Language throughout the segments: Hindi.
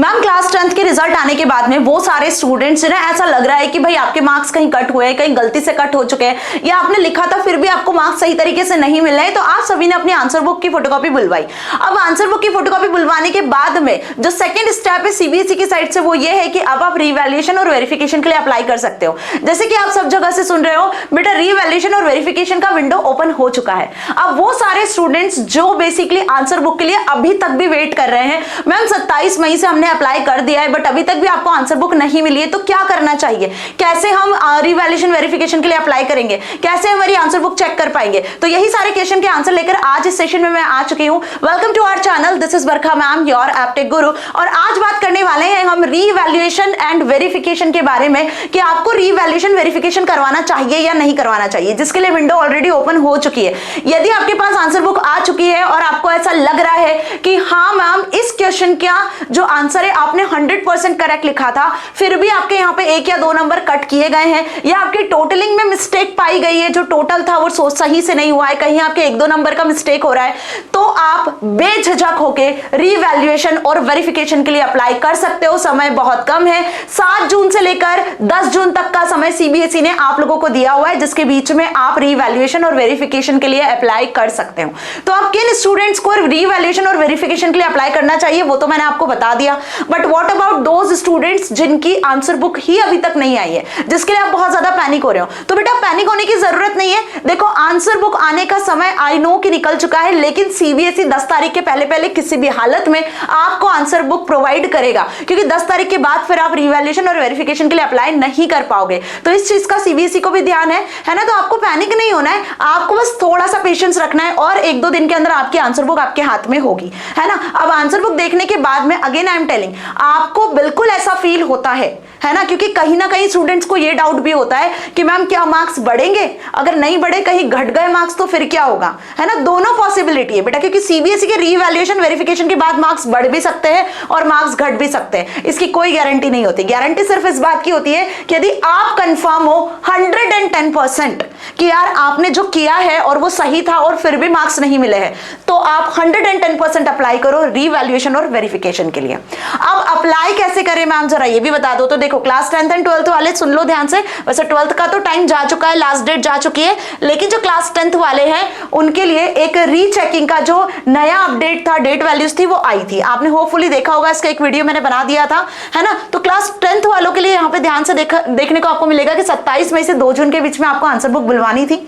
मैम क्लास 10th के रिजल्ट आने के बाद में वो सारे स्टूडेंट्स जिन्हें ऐसा लग रहा है कि भाई आपके मार्क्स कहीं कट हुए हैं, कहीं गलती से कट हो चुके हैं, या आपने लिखा था फिर भी आपको मार्क्स सही तरीके से नहीं मिल रहे हैं, तो आप सभी ने अपनी आंसर बुक की फोटोकॉपी बुलवाई। अब आंसर बुक की फोटोकॉपी बुलवाने के बाद में जो सेकंड स्टेप है सीबीएसई की साइड से वो ये है कि अब आप रीवैल्यूएशन और वेरिफिकेशन के लिए अप्लाई कर सकते हो। जैसे कि आप सब जगह से सुन रहे हो बेटा, रीवैल्यूएशन और वेरिफिकेशन का विंडो ओपन हो चुका है। अब वो सारे स्टूडेंट्स जो बेसिकली आंसर बुक के लिए अभी तक भी वेट कर रहे हैं, मैम 27 मई से हमने अप्लाई कर दिया है बट अभी तक भी आपको आंसर बुक नहीं मिली है, तो क्या करना चाहिए, कैसे हम रीवैल्यूएशन वेरिफिकेशन के लिए अप्लाई करेंगे, कैसे हमारी आंसर बुक चेक कर पाएंगे, तो यही सारे क्वेश्चन के आंसर लेकर आज इस सेशन में मैं आ चुकी हूं। Welcome to our channel, this is Barkha ma'am, your Aptech guru. और आज बात करने वाले हैं हम रीवैल्यूएशन एंड वेरिफिकेशन के बारे में कि आपको रीवैल्यूएशन वेरिफिकेशन करवाना चाहिए या नहीं करवाना चाहिए, जिसके लिए विंडो ऑलरेडी ओपन हो चुकी है। यदि आपके पास आंसर बुक आ चुकी है और आपको ऐसा लग रहा है कि हाँ मैम इस क्वेश्चन का जो आंसर है आपने 100% करेक्ट लिखा था, फिर भी आपके यहाँ पे 1 या 2 नंबर कट किए गए हैं, या आपकी टोटलिंग में मिस्टेक पाई गई है, जो टोटल था वो सही से नहीं हुआ है, कहीं आपके 1-2 नंबर का मिस्टेक हो रहा है, तो आप बेझिझक होके रीवैल्यूएशन और वेरिफिकेशन के लिए अप्लाई कर सकते हो। समय बहुत कम है, 7 जून से लेकर 10 जून तक का समय सीबीएसई ने आप लोगों को दिया हुआ है, जिसके बीच में आप रीवैल्यूएशन और वेरिफिकेशन के लिए अप्लाई कर सकते हो। तो आप किन स्टूडेंट्स को रीवैल्यूएशन और वेरिफिकेशन के लिए अप्लाई करना चाहिए वो तो मैंने आपको बता दिया, but what about those students जिनकी आंसर बुक ही अभी तक नहीं आई है, जिसके लिए आप बहुत ज्यादा पैनिक हो रहे हो, तो बेटा पैनिक होने की जरूरत नहीं है। देखो आंसर बुक आने का समय आई नो कि निकल चुका है, लेकिन सीबीएसई 10 तारीख के पहले पहले किसी भी हालत में आपको आंसर बुक प्रोवाइड करेगा, क्योंकि 10 तारीख के बाद फिर आप रीवैल्यूएशन और वेरिफिकेशन के लिए अप्लाई नहीं कर पाओगे। तो इस चीज का सीबीएसई को भी ध्यान है ना, तो आपको पैनिक नहीं होना है, आपको बस थोड़ा सा पेशेंस रखना है और 1-2 दिन के अंदर आपकी आंसर बुक आपके हाथ में होगी, है ना। अब आंसर बुक देखने के बाद में अगेन आई एम टेलिंग, आपको बिल्कुल ऐसा फील होता है ना, क्योंकि कहीं ना कहीं स्टूडेंट्स को ये डाउट भी होता है कि मैम क्या मार्क्स बढ़ेंगे, अगर नहीं बढ़े कहीं घट गए मार्क्स तो फिर क्या होगा, है ना। दोनों पॉसिबिलिटी है बेटा, क्योंकि सीबीएसई के रीवैल्यूएशन वेरिफिकेशन के बाद मार्क्स बढ़ भी सकते हैं और मार्क्स घट भी सकते हैं, इसकी कोई गारंटी नहीं होती। गारंटी सिर्फ इस बात की होती है कि यदि आप कंफर्म हो 110% कि यार आपने जो किया है और वो सही था और फिर भी मार्क्स नहीं मिले हैं, तो आप 110% अप्लाई करो रीवैल्यूएशन और वेरिफिकेशन के लिए। अब अप्लाई कैसे करें मैम जरा ये भी बता दो। तो देखो क्लास 10th एंड 12th वाले सुन लो ध्यान से, वैसे 12th का तो टाइम जा चुका है, लास्ट डेट जा चुकी है, लेकिन जो क्लास 10th वाले हैं उनके लिए एक रीचेकिंग का जो नया अपडेट था, डेट वैल्यूज थी वो आई थी, आपने होपफुली देखा होगा, इसका एक वीडियो मैंने बना दिया था, है ना। तो क्लास 10th वालों के लिए यहाँ पे ध्यान से देखने को आपको मिलेगा कि 27 मई से 2 जून के बीच में आपको आंसर बुक बुलवानी थी।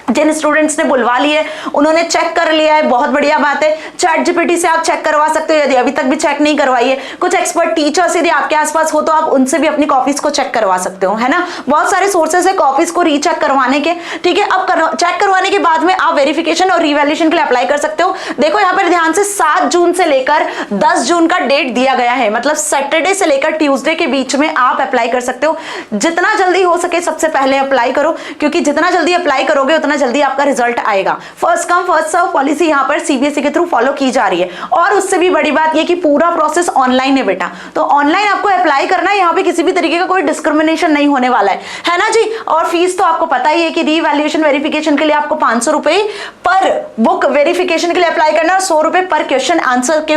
जिन स्टूडेंट्स ने बुलवा ली है उन्होंने चेक कर लिया है, बहुत बढ़िया बात है। चैट जीपीटी से आप चेक करवा सकते हो, यदि अभी तक भी चेक नहीं करवाई है। कुछ एक्सपर्ट टीचर्स यदि आपके आसपास हो तो आप उनसे भी अपनी कॉपीज को चेक करवा सकते हो, है ना। बहुत सारे सोर्सेस है कॉपीज को रीचेक करवाने के, ठीक है। अब चेक करवाने के बाद में आप वेरिफिकेशन और रीवैल्यूएशन के लिए अप्लाई कर सकते हो। देखो यहाँ पर ध्यान से 7 जून से लेकर 10 जून का डेट दिया गया है, मतलब सैटरडे से लेकर ट्यूसडे के बीच में आप अप्लाई कर सकते हो। जितना जल्दी हो सके सबसे पहले अप्लाई करो, क्योंकि जितना जल्दी अप्लाई करोगे उतना जल्दी आपका रिजल्ट आएगा। First come first serve policy यहां पर सीबीएसई के थ्रू फॉलो की जा रही है, और उससे भी बड़ी बात यह कि पूरा प्रोसेस ऑनलाइन है बेटा, तो ऑनलाइन आपको अप्लाई करना है, यहां पे किसी भी तरीके का कोई डिस्क्रिमिनेशन नहीं होने वाला है ना जी। और फीस तो आपको पता ही है कि रीवैल्यूएशन वेरिफिकेशन के लिए आपको 500 रुपए पर बुक वेरिफिकेशन के लिए अप्लाई करना है और 100 रुपए पर क्वेश्चन आंसर के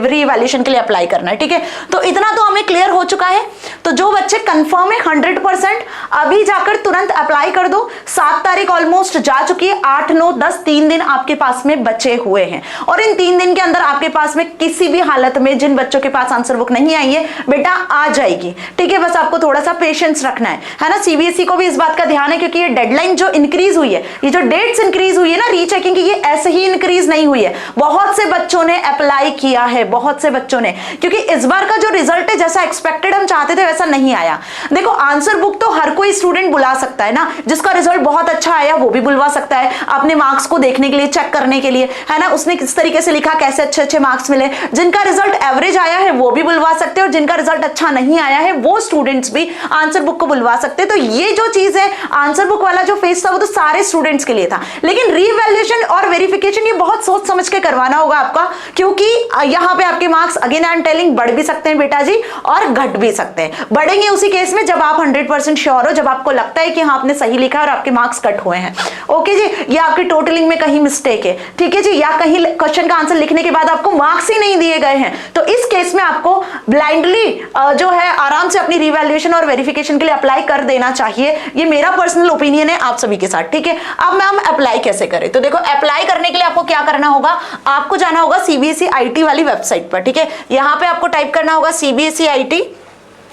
रीवैल्यूएशन के लिए अप्लाई करना है, ठीक है। तो इतना तो हमें क्लियर हो चुका है। तो जो बच्चे कंफर्म है 100% अभी जाकर तुरंत अप्लाई कर दो। 7 तारीख ऑलमोस्ट जा चुकी है, 8, 9, 10 3 दिन आपके पास में बचे हुए हैं, और इन 3 दिन के अंदर आपके पास में किसी भी हालत में जिन बच्चों के पास आंसर बुक नहीं आई है बेटा आ जाएगी, ठीक है। बस आपको थोड़ा सा पेशेंस रखना है ना। सीबीएसई को भी इस बात का ध्यान है, क्योंकि ये डेडलाइन जो इंक्रीज हुई है, ये जो डेट्स इंक्रीज हुई है ना रीचेकिंग की, ये ऐसे ही इंक्रीज नहीं हुई है। बहुत से बच्चों ने अप्लाई किया है, बहुत से बच्चों ने, क्योंकि इस बार का जो रिजल्ट है जैसा एक्सपेक्टेड हम चाहते थे वैसा नहीं आया। देखो आंसर बुक तो हर कोई स्टूडेंट बुला सकता है ना, जिसका रिजल्ट बहुत अच्छा आया वो भी बुलवा सकता है अपने मार्क्स को देखने के लिए, चेक करने के लिए, है ना। उसने किस तरीके से लिखा, कैसे अच्छे अच्छे मार्क्स मिले। जिनका रिजल्ट एवरेज आया है वो भी बुलवा सकते हैं, और जिनका रिजल्ट अच्छा नहीं आया है वो स्टूडेंट्स भी आंसर बुक को बुलवा सकते हैं। तो ये जो चीज है आंसर बुक वाला जो फेज था वो तो सारे स्टूडेंट्स के लिए था, लेकिन रीवैल्यूएशन और वेरिफिकेशन ये बहुत सोच समझ के करवाना होगा आपका, क्योंकि यहाँ पे आपके marks again I am telling बढ़ भी सकते हैं बेटा जी और घट भी सकते हैं। बढ़ेंगे उसी केस में जब आप 100% श्योर हो, जब आपको लगता है कि हाँ आपने सही लिखा और आपके मार्क्स कट हुए हैं। ओके जी, या आपकी टोटलिंग में कहीं मिस्टेक है, ठीक है जी, या कहीं क्वेश्चन का आंसर लिखने के बाद आपको मार्क्स ही नहीं दिए गए हैं, तो इस केस में आपको ब्लाइंडली जो है आराम से अपनी रिवैल्यूएशन और वेरिफिकेशन के लिए अप्लाई कर देना चाहिए। ये मेरा पर्सनल ओपिनियन है आप सभी के साथ, ठीक है। अब मैम अप्लाई कैसे करें? तो देखो, अप्लाई करने के लिए आपको क्या करना होगा, आपको जाना होगा सीबीएसई आईटी वाली वेबसाइट पर, ठीक है। यहां पे आपको टाइप करना होगा सीबीएसई आईटी,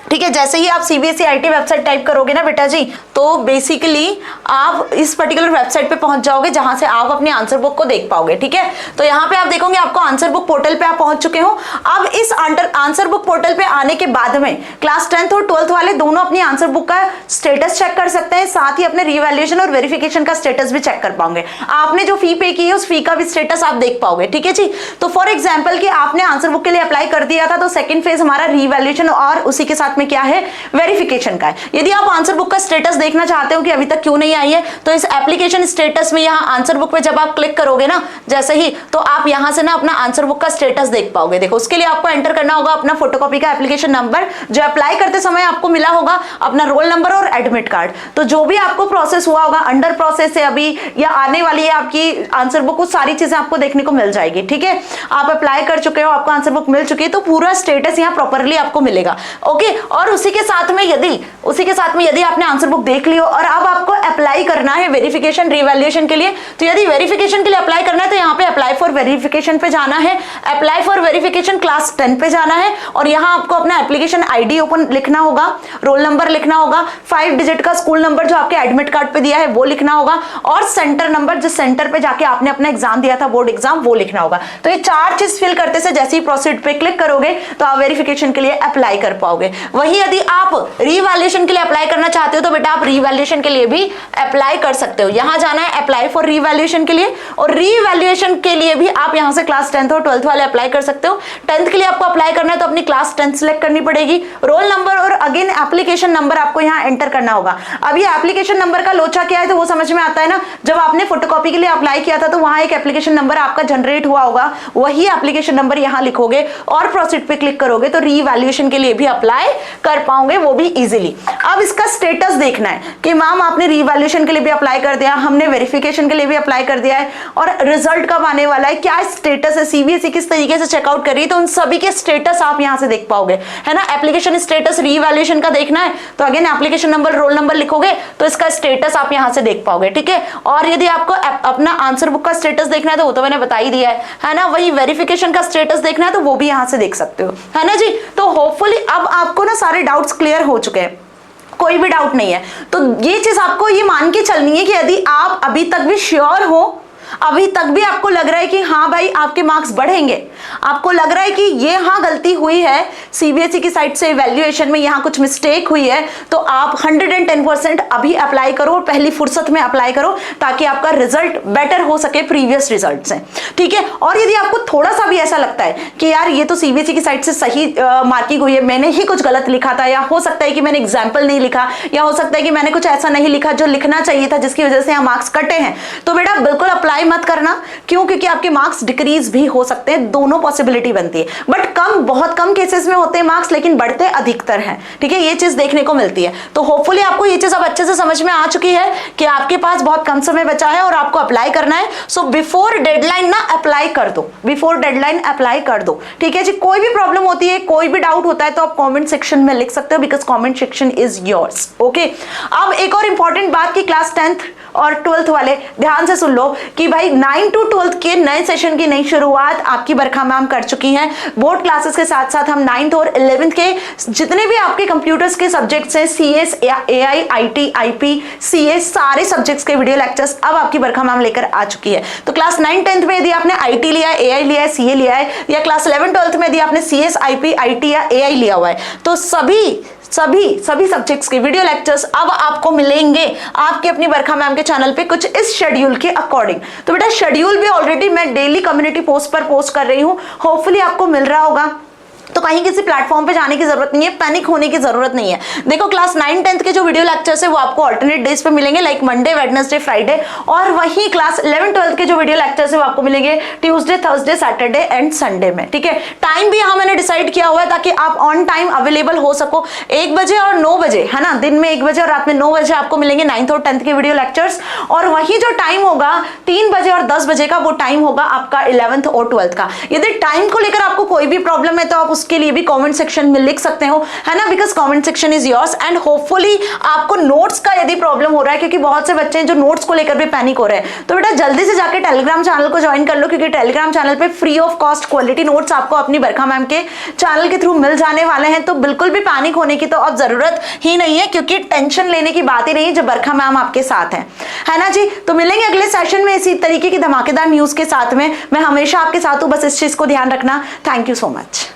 ठीक है। जैसे ही आप सीबीएसई आईटी वेबसाइट टाइप करोगे ना बेटा जी, तो बेसिकली आप इस पर्टिकुलर वेबसाइट पे पहुंच जाओगे जहां से आप अपने आंसर बुक को देख पाओगे, ठीक है। तो यहां पे आप देखोगे आपको आंसर बुक पोर्टल पे आप पहुंच चुके हो। अब इस आंसर बुक पोर्टल पे आने के बाद में क्लास 10th और 12th वाले दोनों अपनी आंसर बुक का स्टेटस चेक कर सकते हैं, साथ ही अपने रिवैल्यूएशन और वेरिफिकेशन का स्टेटस भी चेक कर पाओगे। आपने जो फी पे की है उस फी का भी स्टेटस आप देख पाओगे, ठीक है जी। तो फॉर एग्जाम्पल कि आपने आंसर बुक के लिए अप्लाई कर दिया था, तो सेकंड फेज हमारा रिवैल्यूएशन और उसी के साथ में क्या है, वेरिफिकेशन का है। यदि आप आंसर बुक का स्टेटस देखना चाहते हो कि अभी तक क्यों नहीं आई है, तो इस एप्लीकेशन स्टेटस में यहां आंसर बुक पे जब आप क्लिक करोगे ना जैसे ही, तो आप यहां से ना अपना आंसर बुक का स्टेटस देख पाओगे। देखो, उसके लिए आपको एंटर करना होगा अपना फोटोकॉपी का एप्लीकेशन नंबर, जो अप्लाई करते समय आपको मिला होगा, अपना रोल नंबर और एडमिट कार्ड। तो जो भी आपको प्रोसेस हुआ होगा, अंडर प्रोसेस है अभी या आने वाली है आपकी आंसर बुक, वो सारी चीजें आपको देखने को मिल जाएगी, ठीक है। आप अप्लाई कर चुके हो, आपको आंसर बुक मिल चुकी है, तो पूरा स्टेटस यहाँ प्रॉपरली आपको मिलेगा, ओके। और उसी के साथ में यदि आपने आंसर बुक देख ली हो और अब आपको अप्लाई करना है वेरिफिकेशन रिवैल्यूएशन के लिए, तो यदि वेरिफिकेशन के लिए अप्लाई करना है तो यहाँ पे अप्लाई फॉर वेरिफिकेशन पे जाना है, अप्लाई फॉर वेरिफिकेशन क्लास 10 पे जाना है, और यहाँ आपको अपना एप्लीकेशन आईडी ओपन लिखना होगा, रोल नंबर लिखना होगा, 5 डिजिट का स्कूल नंबर जो आपके एडमिट कार्ड पे दिया है वो लिखना होगा, और सेंटर नंबर, जिस सेंटर पे जाके आपने अपना एग्जाम दिया था, बोर्ड एग्जाम, वो लिखना होगा। तो ये 4 चीज फिल करते से जैसे ही प्रोसीड पे क्लिक करोगे तो आप वेरिफिकेशन के लिए अप्लाई कर पाओगे। वही यदि आप रिवैल्यूएशन के लिए अप्लाई करना चाहते हो तो बेटा आप रिवैल्यूएशन के लिए भी अप्लाई कर सकते हो। यहां जाना है अप्लाई फॉर रिवैल्यूएशन के लिए, और रिवैल्यूएशन के लिए भी आप यहां से क्लास 10th और 12th वाले अप्लाई कर सकते हो। 10th के लिए आपको अप्लाई करना है तो अपनी क्लास 10 सिलेक्ट करनी पड़ेगी, रोल नंबर और अगेन एप्लीकेशन नंबर आपको यहां एंटर करना होगा। अब ये एप्लीकेशन नंबर का लोचा क्या है तो वो समझ में आता है ना, जब आपने फोटोकॉपी के लिए अप्लाई किया था तो वहां एक एप्लीकेशन नंबर आपका जनरेट हुआ होगा, वही एप्लीकेशन नंबर यहां लिखोगे और प्रोसीड पे क्लिक करोगे तो रिवैल्यूएशन के लिए भी अप्लाई कर पाओगे, वो भी इजीली। अब इसका स्टेटस देखना है कि मैम आपने रिवैल्यूएशन के लिए भी अप्लाई कर दिया, हमने वेरिफिकेशन के लिए भी अप्लाई कर दिया है, और रिजल्ट कब आने वाला है, क्या स्टेटस है, सीबीएसई किस तरीके से चेकआउट कर रही है, तो उन सभी के स्टेटस आप यहां से देख पाओगे, है ना। एप्लीकेशन स्टेटस रिवैल्यूएशन का देखना है तो again application number, roll number लिखोगे तो इसका स्टेटस आप यहां से देख पाओगे, ठीक है। और यदि आपको अपना आंसर बुक का स्टेटस देखना है तो वो तो मैंने बता ही दिया है ना। वही वेरिफिकेशन का स्टेटस देखना है तो वो भी यहां से देख सकते हो, है ना जी। तो होपफुली अब आपको ना सारे डाउट्स क्लियर हो चुके हैं, कोई भी डाउट नहीं है। तो ये चीज आपको ये मान के चलनी है कि यदि आप अभी तक भी श्योर हो, अभी तक भी आपको लग रहा है कि हाँ भाई आपके मार्क्स बढ़ेंगे, आपको लग रहा है कि ये हाँ गलती हुई है सीबीएसई की साइड से इवैल्यूएशन में, यहाँ कुछ मिस्टेक हुई है, तो आप 110% अभी अप्लाई करो और पहली फुर्सत में अप्लाई करो ताकि आपका रिजल्ट बेटर हो सके प्रीवियस रिजल्ट से, ठीक है। और यदि आपको थोड़ा सा भी ऐसा लगता है कि यार ये तो सीबीएसई की साइड से सही मार्किंग हुई है, मैंने ही कुछ गलत लिखा था, या हो सकता है कि मैंने एग्जाम्पल नहीं लिखा, या हो सकता है कि मैंने कुछ ऐसा नहीं लिखा जो लिखना चाहिए था जिसकी वजह से यहाँ मार्क्स कटे हैं, तो बेटा बिल्कुल अप्लाई मत करना। क्यों? क्योंकि आपके मार्क्स डिक्रीज भी हो सकते हैं, दोनों पॉसिबिलिटी बनती है, बट बहुत कम केसेस में होते हैं मार्क्स, लेकिन बढ़ते अधिकतर हैं, ठीक है। ये चीज देखने को मिलती है। तो होपफुली आपको ये चीज अब अच्छे से समझ में आ चुकी है कि आपके पास बहुत कम समय बचा है और आपको अप्लाई करना है। सो बिफोर डेडलाइन ना अप्लाई कर दो, बिफोर डेडलाइन अप्लाई कर दो, ठीक है जी। कोई भी प्रॉब्लम होती है, कोई भी डाउट होता है तो आप कॉमेंट सेक्शन में लिख सकते हो, because comment section is yours, okay. अब एक और इंपॉर्टेंट बात की क्लास 10th और 12th वाले ध्यान से सुन लो कि भाई 9 to 12th के नए सेशन की नई शुरुआत आपकी बरखा मैम कर चुकी हैं। बोर्ड क्लासेस के साथ साथ हम 9th और 11th के जितने भी आपके कंप्यूटर्स के सब्जेक्ट्स हैं, CS, AI, IT, IP, CA, सारे सब्जेक्ट्स के वीडियो लेक्चर्स अब आपकी बरखा मैम लेकर आ चुकी है। तो क्लास 9, 10th में यदि आपने IT लिया है, AI लिया है, CA लिया है, या क्लास 11, 12th में यदि आपने CS, IP, IT या AI लिया हुआ है, तो सभी सब्जेक्ट्स के वीडियो लेक्चर्स अब आपको मिलेंगे आपके अपनी बरखा मैम के चैनल पे कुछ इस शेड्यूल के अकॉर्डिंग। तो बेटा शेड्यूल भी ऑलरेडी मैं डेली कम्युनिटी पोस्ट पर पोस्ट कर रही हूं, होपफुली आपको मिल रहा होगा। तो कहीं किसी प्लेटफॉर्म पे जाने की जरूरत नहीं है, पैनिक होने की जरूरत नहीं है। देखो क्लास 9 10th के जो वीडियो लेक्चर्स है वो आपको ऑल्टरनेट डेज पे मिलेंगे, लाइक मंडे, वेडनेसडे, फ्राइडे, और वही क्लास 11 12th के जो वीडियो लेक्चर्स है वो आपको मिलेंगे Tuesday, Thursday, Saturday and Sunday में, ठीक है। टाइम भी यहाँ मैंने डिसाइड किया हुआ है ताकि आप ऑन टाइम अवेलेबल हो सको। 1 बजे और 9 बजे, है ना, दिन में 1 बजे और रात में 9 बजे आपको मिलेंगे 9th और 10th के वीडियो लेक्चर्स, और वही जो टाइम होगा 3 बजे और 10 बजे का, वो टाइम होगा आपका 11th और 12th का। यदि टाइम को लेकर आपको कोई भी प्रॉब्लम है तो आप उसके लिए भी कमेंट सेक्शन में लिख सकते हो, है ना, because comment section is yours. And hopefully आपको नोट्स का यदि प्रॉब्लम हो रहा है, क्योंकि बहुत से बच्चे हैं जो नोट्स को लेकर भी पैनिक हो रहे हैं, तो बेटा जल्दी से जाके टेलीग्राम चैनल को ज्वाइन कर लो, क्योंकि टेलीग्राम चैनल पे free of cost quality notes आपको अपनी बरखा मैम के चैनल के थ्रू मिल जाने वाले हैं। तो बिल्कुल भी पैनिक होने की तो अब जरूरत ही नहीं है, क्योंकि टेंशन लेने की बात ही नहीं है जब बरखा मैम आपके साथ है ना जी। तो मिलेंगे अगले सेशन में इसी तरीके की धमाकेदार न्यूज के साथ में। मैं हमेशा आपके साथ हूं, बस इस चीज को ध्यान रखना। Thank you so much.